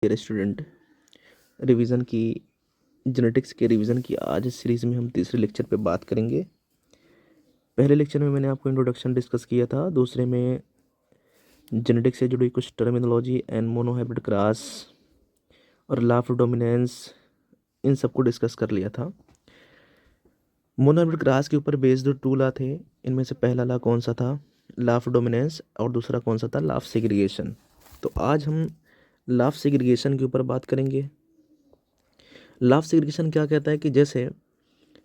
Dear student, revision की genetics के revision की आज इस सीरीज़ में हम तीसरे लेक्चर पे बात करेंगे। पहले लेक्चर में मैंने आपको इंट्रोडक्शन डिस्कस किया था, दूसरे में जेनेटिक्स से जुड़ी कुछ टर्मिनोलॉजी एंड मोनोहाइब्रिड क्रॉस और लॉ ऑफ डोमिनेंस, इन सबको डिस्कस कर लिया था। मोनोहाइब्रिड क्रॉस के ऊपर बेस्ड जो 2 लॉ थे, इनमें से पहला लॉ कौन सा था? लॉ ऑफ डोमिनेंस, और दूसरा कौन सा था? Law of segregation. तो आज हम लॉ ऑफ सेग्रीगेशन के ऊपर बात करेंगे। लॉ ऑफ सेग्रीगेशन क्या कहता है कि जैसे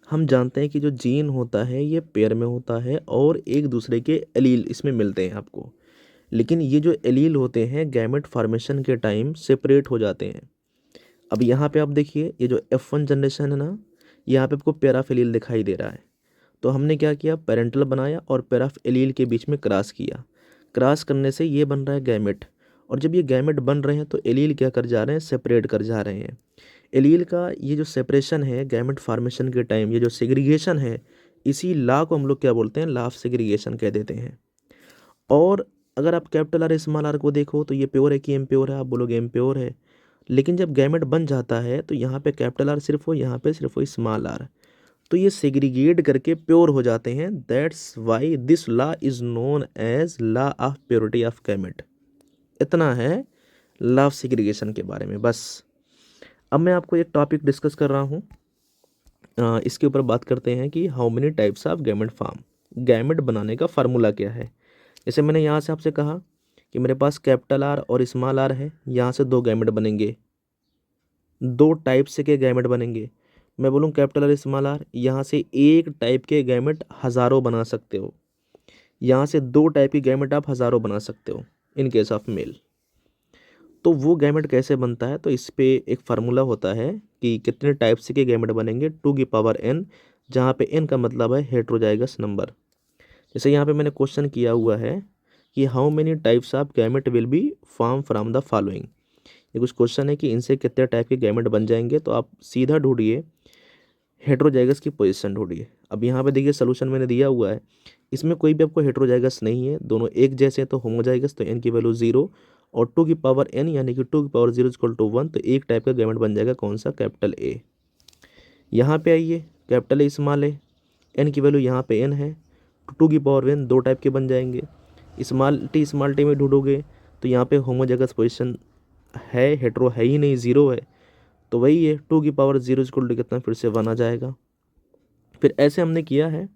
हम जानते हैं कि जो जीन होता है ये पेयर में होता है और एक दूसरे के एलील इसमें मिलते हैं आपको, लेकिन ये जो एलील होते हैं गैमेट फॉर्मेशन के टाइम सेपरेट हो जाते हैं। अब यहाँ पे आप देखिए, ये जो F1 जनरेशन है ना, यहाँ पे आपको पेयर ऑफ एलील दिखाई दे रहा है। तो हमने क्या किया, पेरेंटल बनाया और पेयर ऑफ एलील के बीच में क्रॉस किया। क्रॉस करने से ये बन रहा है गैमेट, और जब ये गैमेट बन रहे हैं तो एलील क्या कर जा रहे हैं, सेपरेट कर जा रहे हैं। एलील का ये जो सेपरेशन है गैमेट फॉर्मेशन के टाइम, ये जो सेग्रीगेशन है, इसी लॉ को हम लोग क्या बोलते हैं, लॉ ऑफ सेग्रीगेशन कह देते हैं। और अगर आप कैपिटल आर स्मॉल आर को देखो तो ये प्योर है कि इम्प्योर है? आप बोलोगे इम्प्योर है। लेकिन जब गैमेट बन जाता है तो यहाँ पे कैपिटल आर सिर्फ हो, यहाँ पे सिर्फ हो स्मॉल आर, तो ये सेग्रीगेट करके प्योर हो जाते हैं। That's why this law is known as law of purity of gamete. इतना है लॉ ऑफ सेग्रीगेशन के बारे में बस। अब मैं आपको एक टॉपिक डिस्कस कर रहा हूँ, इसके ऊपर बात करते हैं कि how many types of gamete form. Gamete बनाने का फार्मूला क्या है? जैसे मैंने यहाँ से आपसे कहा कि मेरे पास कैपिटल आर और स्मॉल आर है, यहाँ से 2 गैमेट बनेंगे, 2 टाइप से के गैमेट बनेंगे। मैं बोलूँ कैपिटल आर स्मॉल आर, यहाँ से एक टाइप के गैमेट हज़ारों बना सकते हो, यहाँ से 2 टाइप के गैमेट आप हज़ारों बना सकते हो इन केस ऑफ मेल। तो वो गैमेट कैसे बनता है? तो इस पे एक फार्मूला होता है कि कितने टाइप से के गैमेट बनेंगे, 2n, जहाँ पे n का मतलब है हेट्रोजाइगस नंबर। जैसे यहाँ पे मैंने क्वेश्चन किया हुआ है कि how many types of gamete will be form from the following. ये कुछ क्वेश्चन है कि इनसे कितने टाइप के गैमेट बन जाएंगे, तो आप सीधा ढूंढिए हेट्रोजाइगस की पोजीशन ढूंढिए। अब यहाँ पे देखिए सोल्यूशन मैंने दिया हुआ है, इसमें कोई भी आपको हेट्रोजाइगस नहीं है, दोनों एक जैसे हैं तो होमोजाइगस, तो n की वैल्यू 0 और 2n यानी कि 2 की पावर 0 = 1, तो एक टाइप का गैमेट बन जाएगा कौन सा, कैपिटल ए। यहाँ पे आइए, capital A small A, n की वैल्यू यहाँ पे n है, 2n 2 टाइप के बन जाएंगे। स्मॉल टी में ढूंढोगे तो यहाँ पे होमोजाइगस पोजिशन है, हेट्रो है ही नहीं, 0 है, तो वही है 2 कितना, फिर से 1 आ जाएगा। फिर ऐसे हमने किया है,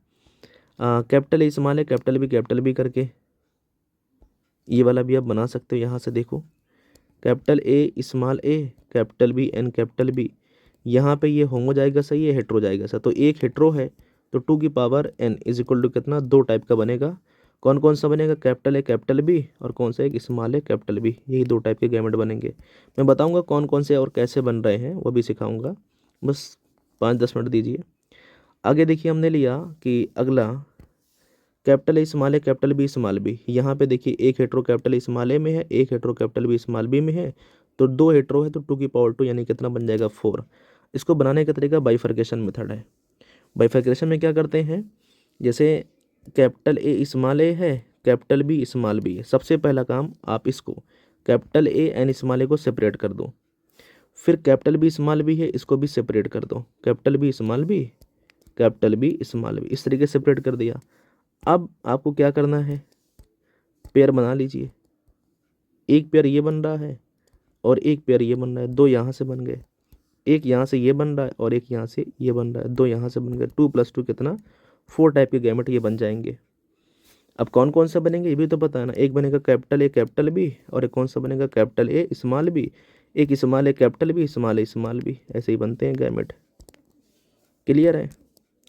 कैपिटल ए स्मॉल है, कैपिटल बी करके ये वाला भी आप बना सकते हो। यहाँ से देखो, capital A small A, capital B and capital B, यहाँ पे ये होमोजाइगस है, ये हेट्रोजाइगस है, तो एक हेट्रो है, तो 2n = कितना, 2 टाइप का बनेगा। कौन कौन सा बनेगा, कैपिटल ए कैपिटल बी, और कौन सा, एक स्मॉल ए कैपिटल बी, यही 2 टाइप के गैमेट बनेंगे। मैं बताऊंगा कौन कौन से और कैसे बन रहे हैं, वो भी सिखाऊंगा, बस 5-10 मिनट दीजिए। आगे देखिए, हमने लिया कि अगला capital A small A capital B small B, यहाँ पे देखिए एक hetero capital A small A में है, एक hetero capital B small B में है, तो 2 हेट्रो है, तो 2 यानी कितना बन जाएगा, 4। इसको बनाने का तरीका बाइफर्केशन मेथड है। बाइफर्केशन में क्या करते हैं, जैसे कैपिटल ए स्मॉल ए है, कैपिटल बी स्मॉल बी है, सबसे पहला काम आप इसको कैपिटल ए एंड स्मॉल ए को सेपरेट कर दो। फिर कैपिटल बी स्मॉल बी है, इसको भी सेपरेट कर दो, capital B small B, capital B small B, इस तरीके से सेपरेट कर दिया। अब आपको क्या करना है, पेयर बना लीजिए। एक पेयर ये बन रहा है और एक पेयर ये बन रहा है, 2 यहाँ से बन गए, एक यहाँ से ये बन रहा है और एक यहाँ से ये बन रहा है, 2 यहाँ से बन गए, 2 + 2 कितना, 4 टाइप के गैमेट ये बन जाएंगे। अब कौन कौन सा बनेंगे ये भी तो पता है ना, एक बनेगा कैपिटल ए कैपिटल बी, और एक कौन सा बनेगा, कैपिटल ए स्मॉल बी, एक small A capital B, small A small B, ऐसे ही बनते हैं गैमेट। क्लियर है?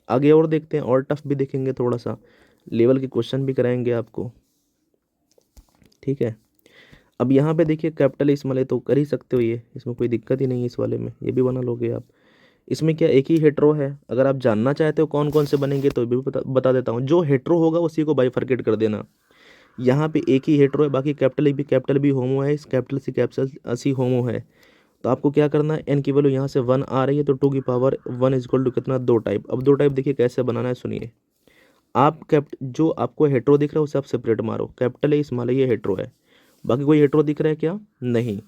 आगे और देखते हैं, और टफ भी देखेंगे, थोड़ा सा लेवल के क्वेश्चन भी कराएंगे आपको, ठीक है। अब यहाँ पे देखिए कैपिटल स्मॉल है तो कर ही सकते हो ये, इसमें कोई दिक्कत ही नहीं है, इस वाले में ये भी बना लोगे आप। इसमें क्या एक ही हेट्रो है, अगर आप जानना चाहते हो कौन कौन से बनेंगे तो भी बता देता हूँ। जो हेट्रो होगा उसी को बाइफर्केट कर देना। यहाँ पे एक ही हेट्रो है, बाकी कैपिटल बी होमो है, इस कैपिटल सी होमो है, तो आपको क्या करना है, n की वैल्यू यहाँ से 1 आ रही है, तो 2 = कितना, 2 टाइप। अब 2 टाइप देखिए कैसे बनाना है, सुनिए। आप जो आपको हेट्रो दिख रहा है उसे आप सेपरेट मारो, कैपिटल ए स्मॉल ए ये हेट्रो है, बाकी कोई हेट्रो दिख रहा है क्या, नहीं,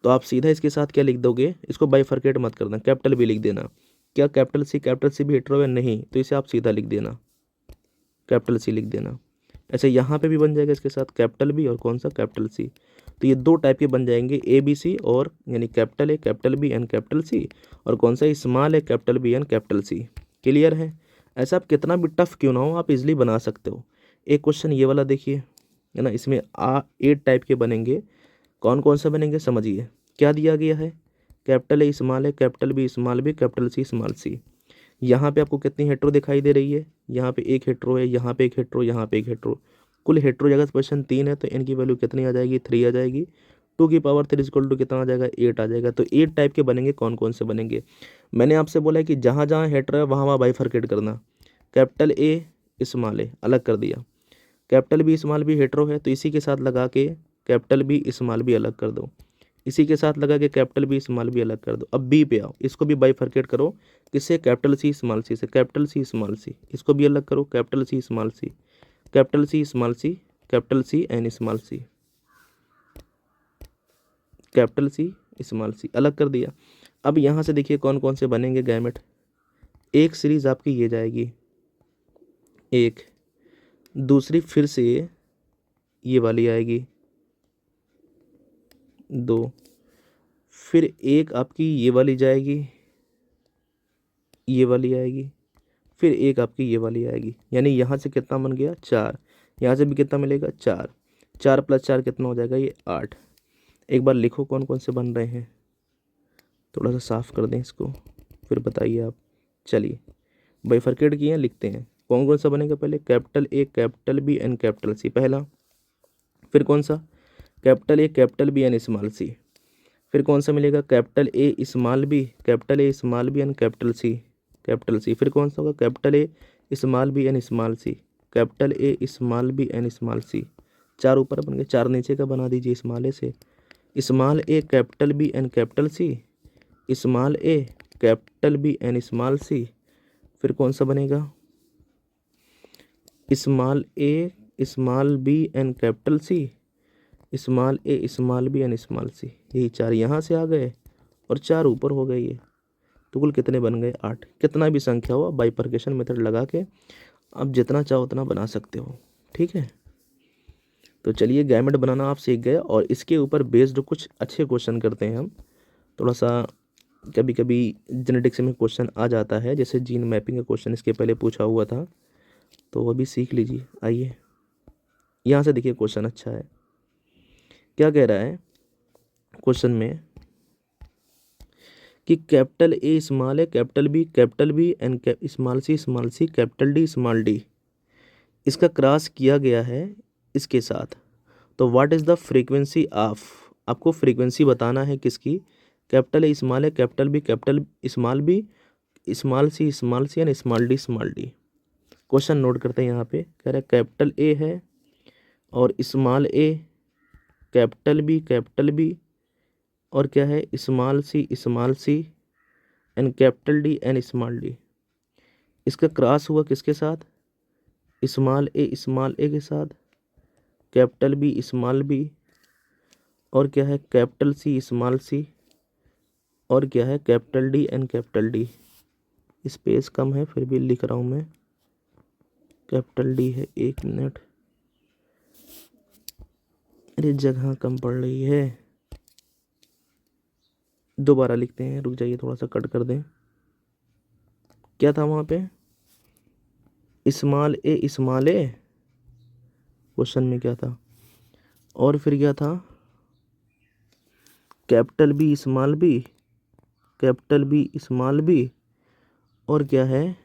तो आप सीधा इसके साथ क्या लिख दोगे, इसको बाइफरकेट मत करना, कैपिटल बी लिख देना। क्या कैपिटल सी भी हेटेरो है? नहीं, तो इसे आप सीधा लिख देना, कैपिटल सी लिख देना। ऐसे यहाँ पे भी बन जाएगा इसके साथ कैपिटल बी और कौन सा, कैपिटल सी। तो ये दो टाइप के बन जाएंगे, ए बी सी, और यानी capital A capital B and capital C, और कौन सा, small A capital B and capital C. Clear है? ऐसा आप कितना भी टफ क्यों ना हो, आप इजिली बना सकते हो। एक क्वेश्चन ये वाला देखिए, है ना, इसमें 8 टाइप के बनेंगे। कौन कौन से बनेंगे समझिए। क्या दिया गया है, capital A small A capital B small B capital C small C. यहाँ पे आपको कितनी हेट्रो दिखाई दे रही है, यहाँ पे एक हेट्रो है, यहाँ पे एक हेट्रो, यहाँ पे एक हेट्रो। कुल हेट्रो जगह क्वेश्चन 3 है, तो इनकी वैल्यू कितनी आ जाएगी, 3 आ जाएगी। 2 की पावर 3 इक्वल टू कितना आ जाएगा, 8 आ जाएगा। तो 8 टाइप के बनेंगे। कौन कौन से बनेंगे, मैंने आपसे बोला है कि जहाँ जहाँ हेट्रो है वहाँ वहाँ बाइफरकेट करना। कैपिटल ए स्मॉल ए अलग कर दिया, capital B small B hetero है, तो इसी के साथ लगा के कैपिटल बी स्मॉल बी अलग कर दो, इसी के साथ लगा के कैपिटल बी स्मॉल बी अलग कर दो। अब बी पे आओ, इसको भी बाइफरकेट करो, किससे, कैपिटल सी स्मॉल सी से, कैपिटल सी स्मॉल सी, इसको भी अलग करो, capital C small C, capital C small C, capital C and small C, capital C small C अलग कर दिया। अब यहाँ से देखिए कौन कौन से बनेंगे गैमेट। एक सीरीज आपकी ये जाएगी, एक, दूसरी फिर से ये वाली आएगी, 2, फिर एक आपकी ये वाली जाएगी, ये वाली आएगी, फिर एक आपकी ये वाली आएगी। यानी यहाँ से कितना बन गया, 4। यहाँ से भी कितना मिलेगा, 4। 4 + 4 कितना हो जाएगा, ये 8। एक बार लिखो कौन कौन से बन रहे हैं, थोड़ा सा साफ कर दें इसको, फिर बताइए आप। चलिए बाइफरकेट किए हैं, लिखते हैं कौन कौन सा बनेगा। पहले capital A capital B and capital C पहला, फिर कौन सा, capital A capital B and small C, फिर कौन सा मिलेगा, capital A small B capital A small B and capital C, capital C, फिर कौन सा होगा, capital A small B and small C, capital A small B and small C. 4 ऊपर बन गए, 4 नीचे का बना दीजिए स्मॉल ए से, small A capital B and capital C, small A capital B and small C, फिर कौन सा बनेगा, small A small B and capital C, small A small B and small C. यही 4 यहाँ से आ गए और 4 ऊपर हो गए ये, तो कुल कितने बन गए, 8। कितना भी संख्या हो बाइफरकेशन मेथड लगा के आप जितना चाहो उतना बना सकते हो, ठीक है। तो चलिए गैमेट बनाना आप सीख गए, और इसके ऊपर बेस्ड कुछ अच्छे क्वेश्चन करते हैं हम। थोड़ा सा कभी कभी जेनेटिक्स में क्वेश्चन आ जाता है, जैसे जीन मैपिंग का क्वेश्चन इसके पहले पूछा हुआ था, तो वो भी सीख लीजिए। आइए यहाँ से देखिए क्वेश्चन अच्छा है, क्या कह रहा है क्वेश्चन में कि कैपिटल ए स्मॉल है capital B and small C capital D small D, इसका क्रॉस किया गया है इसके साथ। तो what is the frequency of, आपको फ्रीक्वेंसी बताना है किसकी, कैपिटल ए स्मॉल है capital B small C and small D. Question note करते हैं यहाँ पे, कह रहा है कैपिटल ए है और स्मॉल ए, कैपिटल बी और क्या है, small C and capital D and small D. इसका क्रॉस हुआ किसके साथ, स्मॉल ए के साथ, कैपिटल बी और क्या है, कैपिटल सी और क्या है, capital D and capital D. Space कम है फिर भी लिख रहा हूँ मैं, कैपिटल डी है, 1 मिनट, अरे जगह कम पड़ रही है, दोबारा लिखते हैं, रुक जाइए थोड़ा सा कट कर दें। क्या था वहाँ पे, स्मॉल ए क्वेश्चन में क्या था, और फिर क्या था, कैपिटल बी स्मॉल बी और क्या है,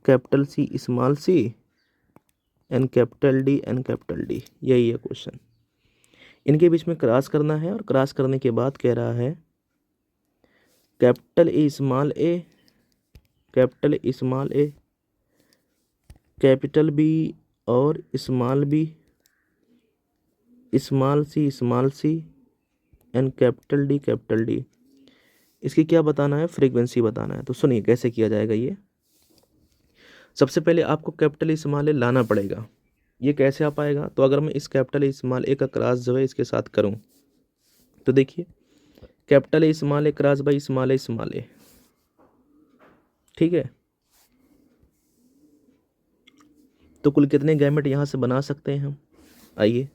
capital C small C and capital D. यही है क्वेश्चन। इनके बीच में क्रॉस करना है, और क्रॉस करने के बाद कह रहा है capital A small A capital B और small C and capital D. इसकी क्या बताना है, फ्रीक्वेंसी बताना है। तो सुनिए कैसे किया जाएगा ये। सबसे पहले आपको कैपिटल स्मॉल ए लाना पड़ेगा। ये कैसे आ पाएगा, तो अगर मैं इस कैपिटल स्मॉल ए का क्रॉस जो है इसके साथ करूं, तो देखिए capital A small A cross by small A, ठीक है। तो कुल कितने गैमेट यहां से बना सकते हैं हम, आइए।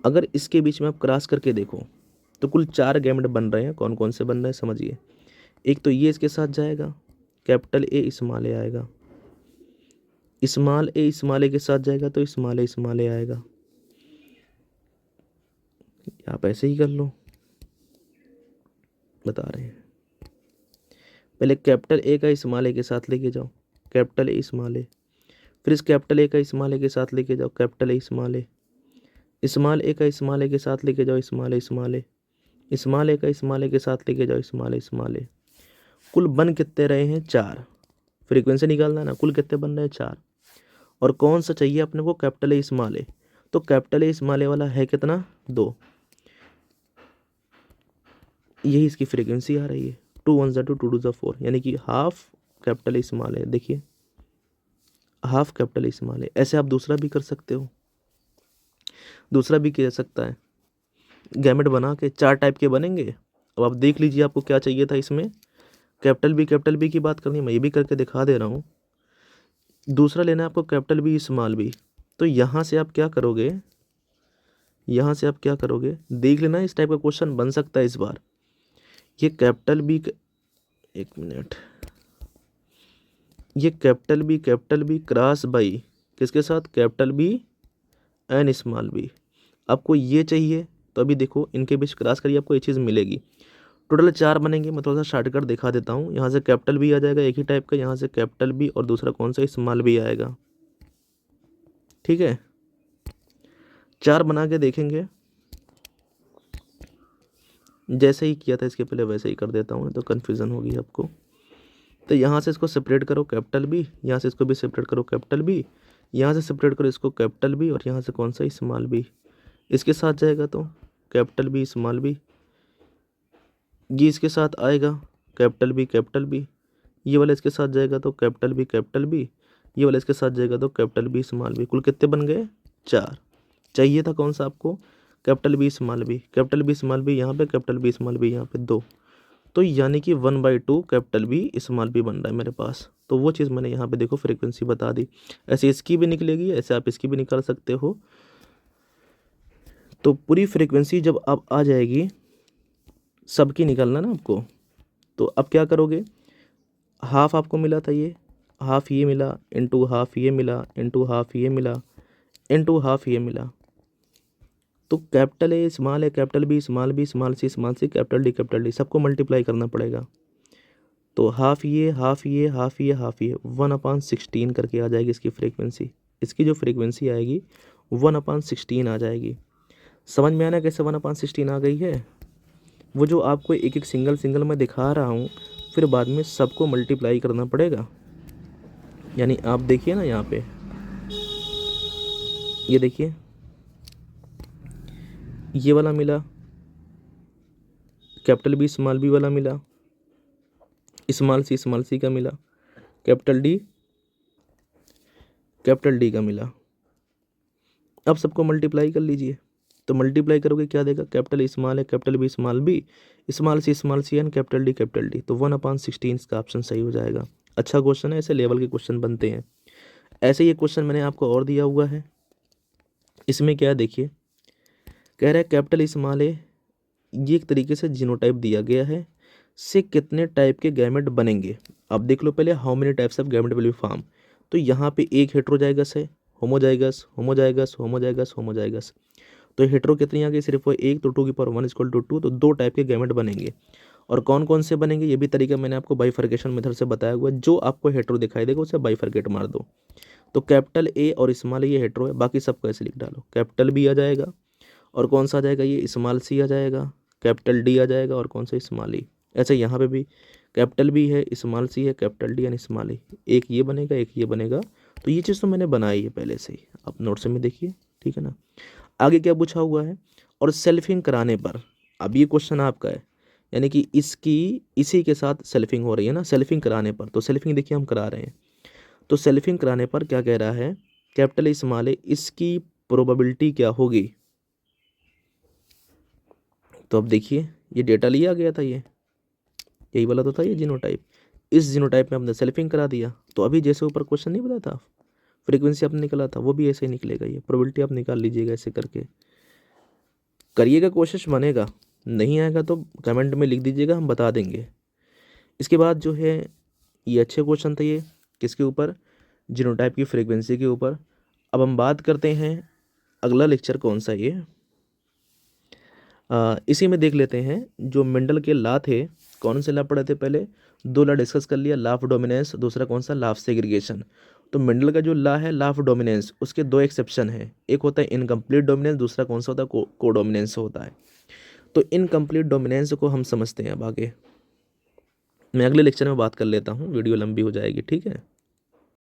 अगर इसके बीच में आप क्रॉस करके देखो तो कुल 4 गैमेट बन रहे हैं। कौन कौन से बन रहे हैं समझिए। एक तो ये इसके साथ जाएगा, कैपिटल ए स्मॉल ए आएगा, स्मॉल ए के साथ जाएगा तो स्मॉल ए आएगा। आप ऐसे ही कर लो, बता रहे हैं। पहले कैपिटल ए का स्मॉल ए के साथ लेके जाओ, कैपिटल ए स्मॉल ए, फिर इस कैपिटल ए का स्मॉल ए के साथ लेके जाओ, capital A small A, small A का स्मॉल ए के साथ लेके जाओ, small A small A, small A का स्मॉल ए के साथ लेके जाओ, स्मॉल ए स्मॉल ए। कुल बन कितने रहे हैं, 4। फ्रीक्वेंसी निकालना है ना, कुल कितने बन रहे हैं, 4। और कौन सा चाहिए अपने को, कैपिटल ए स्मॉल ए। तो कैपिटल ए स्मॉल ए वाला है कितना, 2। यही इसकी फ्रीक्वेंसी आ रही है। 2 1 2 2 2 4, यानी कि हाफ कैपिटल ए स्मॉल ए। देखिए हाफ कैपिटल ए स्मॉल ए। ऐसे आप दूसरा भी कर सकते हो, दूसरा भी किया सकता है। गैमेट बना के 4 टाइप के बनेंगे। अब आप देख लीजिए आपको क्या चाहिए था इसमें, कैपिटल बी की बात करनी है, मैं ये भी करके दिखा दे रहा हूँ। दूसरा लेना है आपको कैपिटल बी स्मॉल बी। तो यहाँ से आप क्या करोगे, यहाँ से आप क्या करोगे, देख लेना इस टाइप का क्वेश्चन बन सकता है इस बार। ये कैपिटल बी, एक मिनट, ये कैपिटल बी क्रॉस बाई किसके साथ, capital B and small B. आपको ये चाहिए तो अभी देखो इनके बीच क्रॉस करिए, आपको ये चीज़ मिलेगी। टोटल 4 बनेंगे। मैं थोड़ा सा शॉर्टकट दिखा देता हूँ। यहाँ से कैपिटल बी आ जाएगा एक ही टाइप का, यहाँ से कैपिटल बी और दूसरा कौन सा, स्मॉल बी आएगा, ठीक है। 4 बना के देखेंगे, जैसे ही किया था इसके पहले वैसे ही कर देता हूँ, तो कन्फ्यूज़न होगी आपको। तो यहाँ से इसको सेपरेट करो कैपिटल बी, यहाँ से इसको भी सेपरेट करो कैपिटल बी, यहाँ से सेपरेट करो इसको कैपिटल बी, और यहाँ से कौन सा, स्मॉल बी। इसके साथ जाएगा तो कैपिटल बी स्मॉल बी, ये इसके साथ आएगा कैपिटल बी, ये वाला इसके साथ जाएगा तो कैपिटल बी, ये वाला इसके साथ जाएगा तो कैपिटल बी स्मॉल बी। कुल कितने बन गए, 4। चाहिए था कौन सा आपको, कैपिटल बी स्मॉल बी यहाँ पे, कैपिटल बी स्मॉल बी यहाँ पे 2। तो यानी कि 1/2 कैपिटल बी स्मॉल बी बन रहा है मेरे पास। तो वो चीज़ मैंने यहाँ पे देखो फ्रीक्वेंसी बता दी। ऐसे इसकी भी निकलेगी, ऐसे आप इसकी भी निकाल सकते हो। तो पूरी फ्रीक्वेंसी जब अब आ जाएगी, सबकी निकालना ना आपको, तो अब क्या करोगे, हाफ आपको मिला था, ये हाफ ये मिला, इंटू हाफ ये मिला, इंटू हाफ ये मिला, इंटू हाफ ये मिला। तो कैपिटल ए स्मॉल है, capital B small C, capital D सबको मल्टीप्लाई करना पड़ेगा। तो हाफ ये 1/16 करके आ जाएगी इसकी फ्रीक्वेंसी। इसकी जो फ्रीक्वेंसी आएगी 1/16 आ जाएगी। समझ में आना कैसे 1/16 आ गई है। वो जो आपको एक एक सिंगल मैं दिखा रहा हूँ, फिर बाद में सबको मल्टीप्लाई करना पड़ेगा। यानी आप देखिए ना यहाँ पे, ये देखिए ये वाला मिला, कैपिटल बी स्मॉल बी वाला मिला, स्मॉल सी का मिला, कैपिटल डी का मिला। अब सबको मल्टीप्लाई कर लीजिए। तो मल्टीप्लाई करोगे क्या देगा, कैपिटल स्मॉल है, capital B small C and, capital D. तो 1/16 इसका ऑप्शन सही हो जाएगा। अच्छा क्वेश्चन है, ऐसे लेवल के क्वेश्चन बनते हैं। ऐसे ये क्वेश्चन मैंने आपको और दिया हुआ है। इसमें क्या देखिए, कह रहा है कैपिटल स्मॉल ए, ये एक तरीके से जीनोटाइप दिया गया है, से कितने टाइप के गैमेट बनेंगे। अब देख लो पहले, how many types of gamete will be form. तो यहाँ पे एक हेट्रोजाइगस है, होमोजाइगस। तो हेट्रो कितनी आ गई, सिर्फ वो एक, तो 2 = 1 = 2। तो 2 टाइप के गैमेट बनेंगे। और कौन कौन से बनेंगे, ये भी तरीका मैंने आपको बाइफर्केशन मेथड से बताया हुआ है। जो आपको हेट्रो दिखाई देगा उसे बाइफर्केट मार दो। तो कैपिटल ए और स्मॉल ये हेट्रो है, बाकी सबको ऐसे लिख डालो। कैपिटल बी आ जाएगा, और कौन सा आ जाएगा, ये स्मॉल सी आ जाएगा, कैपिटल डी आ जाएगा, और कौन सा, स्मॉल ई। ऐसे यहाँ पे भी कैपिटल बी है, स्मॉल सी है, कैपिटल डी एंड स्मॉल ई। एक ये बनेगा, एक ये बनेगा। तो ये चीज़ तो मैंने बनाई है पहले से ही, आप नोट्स में देखिए, ठीक है ना। आगे क्या पूछा हुआ है, और सेल्फिंग कराने पर, अब ये क्वेश्चन आपका है, यानी कि इसी के साथ सेल्फिंग हो रही है ना, सेल्फिंग कराने पर। तो सेल्फिंग देखिए हम करा रहे हैं। तो सेल्फिंग कराने पर क्या कह रहा है, कैपिटल स्मॉल है, इसकी प्रोबेबिलिटी क्या होगी। तो अब देखिए ये डेटा लिया गया था, ये यही वाला तो था ये जीनोटाइप। इस जीनोटाइप में हमने सेल्फिंग करा दिया, तो अभी जैसे ऊपर क्वेश्चन नहीं बताया था फ्रीक्वेंसी आपने निकाला था, वो भी ऐसे ही निकलेगा। ये प्रोबेबिलिटी आप निकाल लीजिएगा ऐसे करके, करिएगा कोशिश, बनेगा। नहीं आएगा तो कमेंट में लिख दीजिएगा, हम बता देंगे। इसके बाद जो है ये अच्छे क्वेश्चन थे, ये किसके ऊपर, जीनोटाइप की फ्रीक्वेंसी के ऊपर। अब हम बात करते हैं अगला लेक्चर कौन सा ये, इसी में देख लेते हैं जो मेंडल के लॉ थे। कौन से लॉ पढ़े थे पहले, दो लॉ डिस्कस कर लिया, लॉ ऑफ डोमिनेंस, दूसरा कौन सा, लॉ ऑफ सेग्रीगेशन। तो मेंडल का जो लॉ है लॉ ऑफ डोमिनेंस, उसके दो एक्सेप्शन है, एक होता है इनकम्प्लीट डोमिनेंस, दूसरा कौन सा होता है, को डोमिनेंस होता है। तो इनकम्प्लीट डोमिनेंस को हम समझते हैं अब आगे, मैं अगले लेक्चर में बात कर लेता हूँ, वीडियो लंबी हो जाएगी, ठीक है।